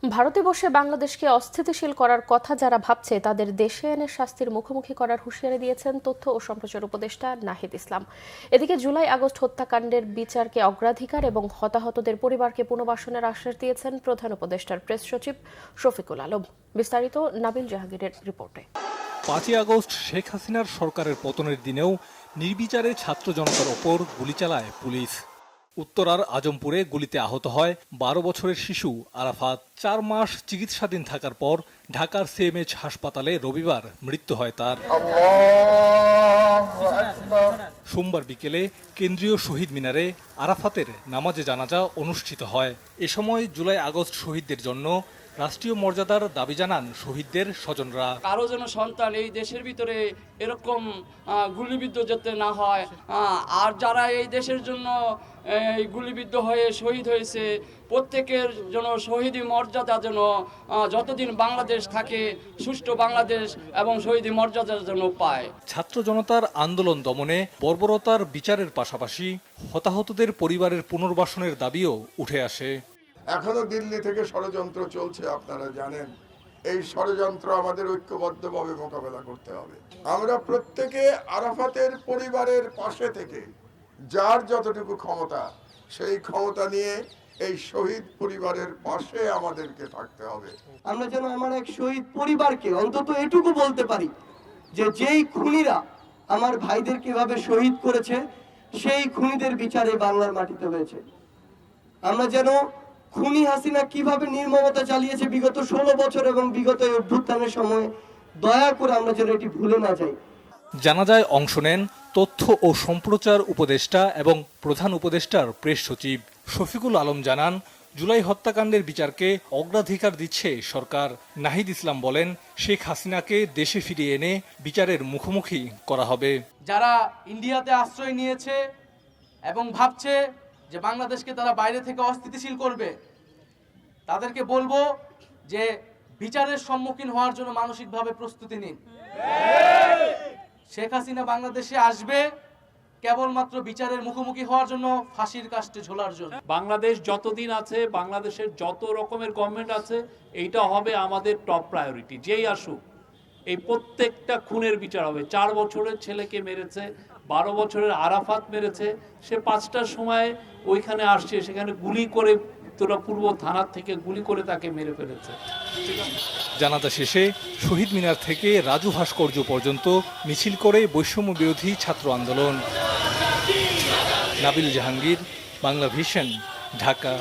ভারতে বসে বাংলাদেশকে অস্থিতিশীল করার কথা যারা ভাবছে তাদের দেশে এনে শাস্তির মুখোমুখি করার হুঁশিয়ারি দিয়েছেন তথ্য ও সম্প্রচার উপদেষ্টা নাহিদ ইসলাম। এদিকে জুলাই আগস্ট হত্যাকাণ্ডের বিচারকে অগ্রাধিকার এবং হতাহতদের পরিবারকে পুনর্বাসনের আশ্বাস দিয়েছেন প্রধান উপদেষ্টার প্রেস সচিব শফিকুল আলম। বিস্তারিত নাবিল জাহাঙ্গীরের রিপোর্টে। 5 আগস্ট শেখ হাসিনার সরকারের পতনের দিনেও নির্বিচারে ছাত্র জনতার ওপর গুলি চালায় পুলিশ। উত্তরার আজমপুরে গুলিতে আহত হয় 12 বছরের শিশু আরাফাত। 4 মাস চিকিৎসাধীন থাকার পর ঢাকার সিএমএইচ হাসপাতালে রবিবার মৃত্যু হয় তার। সোমবার বিকেলে কেন্দ্রীয় শহীদ মিনারে আরাফাতের নামাজে জানাজা অনুষ্ঠিত হয়। এ সময় জুলাই আগস্ট শহীদদের জন্য রাষ্ট্রীয় মর্যাদার দাবি জানান শহীদদের স্বজনরা। কারো যেন সন্তান এই দেশের ভিতরে এরকম গুলিবিদ্ধ যাতে না হয়, আর যারা এই দেশের জন্য গুলিবিদ্ধ হয়ে শহীদ হয়েছে প্রত্যেকের জন্য শহীদি মর্যাদা যেন যতদিন বাংলাদেশ থাকে সুষ্ঠু বাংলাদেশ এবং শহীদি মর্যাদার জন্য পায়। ছাত্র জনতার আন্দোলন দমনে বর্বরতার বিচারের পাশাপাশি হতাহতদের পরিবারের পুনর্বাসনের দাবিও উঠে আসে। এখনো দিল্লি থেকে ষড়যন্ত্র চলছে, আপনারা জানেন। এই ষড়যন্ত্র আমাদের ঐক্যবদ্ধভাবে মোকাবেলা করতে হবে। আমরা প্রত্যেকে আরাফাতের পরিবারের পাশে থেকে যার যতটুকু ক্ষমতা সেই ক্ষমতা নিয়ে এই শহীদ পরিবারের পাশে আমাদেরকে থাকতে হবে। আমরা যেন আমার এক শহীদ পরিবারকে অন্তত এটুকু বলতে পারি যে যেই খুনিরা আমার ভাইদের কিভাবে শহীদ করেছে সেই খুনিদের বিচারে বাংলার মাটিতে হয়েছে। আমরা যেন খুনি হাসিনা কিভাবে নির্মমতা চালিয়েছে বিগত 16 বছর এবং বিগত অভ্যুত্থানের সময় দয়া করে আমরা যেন এটি ভুলে না যাই। জানাজায় অংশ নেন তথ্য ও সম্প্রচার উপদেষ্টা এবং প্রধান উপদেষ্টার প্রেস সচিব শফিকুল আলম জানান, জুলাই হত্যাকাণ্ডের বিচারকে অগ্রাধিকার দিচ্ছে সরকার। নাহিদ ইসলাম বলেন, শেখ হাসিনাকে দেশে ফিরিয়ে এনে বিচারের মুখোমুখি করা হবে। যারা ইন্ডিয়াতে আশ্রয় নিয়েছে এবং ভাবছে যে বাংলাদেশকে তারা বাইরে থেকে অস্থিতিশীল করবে, তাদেরকে বলবো যে বিচারের সম্মুখীন হওয়ার জন্য মানসিকভাবে প্রস্তুতি নিন। শেখ হাসিনা বাংলাদেশে আসবে কেবলমাত্র বিচারের মুখোমুখি হওয়ার জন্য, ফাঁসির কাস্টে ঝোলার জন্য। বাংলাদেশ যতদিন আছে, বাংলাদেশের যত রকমের গভর্নমেন্ট আছে, এইটা হবে আমাদের টপ প্রায়োরিটি। যেই আসুক এই প্রত্যেকটা খুনের বিচার হবে। 4 বছরের ছেলেকে মেরেছে, 12 বছরের আরাফাত মেরেছে, সে 5টার সময় ওইখানে আসছে, সেখানে গুলি করে পূর্ব থানার থেকে গুলি করে তাকে মেরে ফেলেছে। জানাজা শেষে শহীদ মিনার থেকে রাজু ভাস্কর্য পর্যন্ত মিছিল করে বৈষম্য বিরোধী ছাত্র আন্দোলন। নাবিল জাহাঙ্গীর, বাংলা ভিশন, ঢাকা।